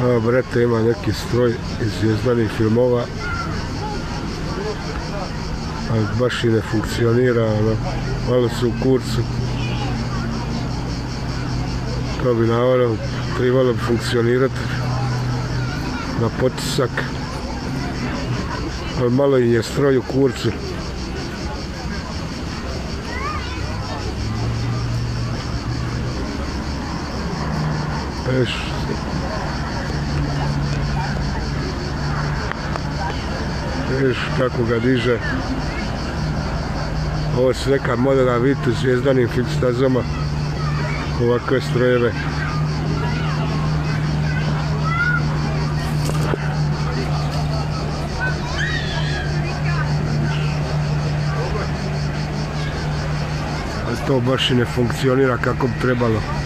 Brate, ima neki stroj iz Zvijezdanih filmova, ali baš i ne funkcionira, ono, malo su u kurcu. To bi naravno trebalo funkcionirati na potisak, ali malo im je stroj u kurcu. Vidiš kako ga diže. Ovo se nekad modela vidjeti u Zvijezdanim film stazama, ovakve strojeve. Ali to baš i ne funkcionira kako bi trebalo.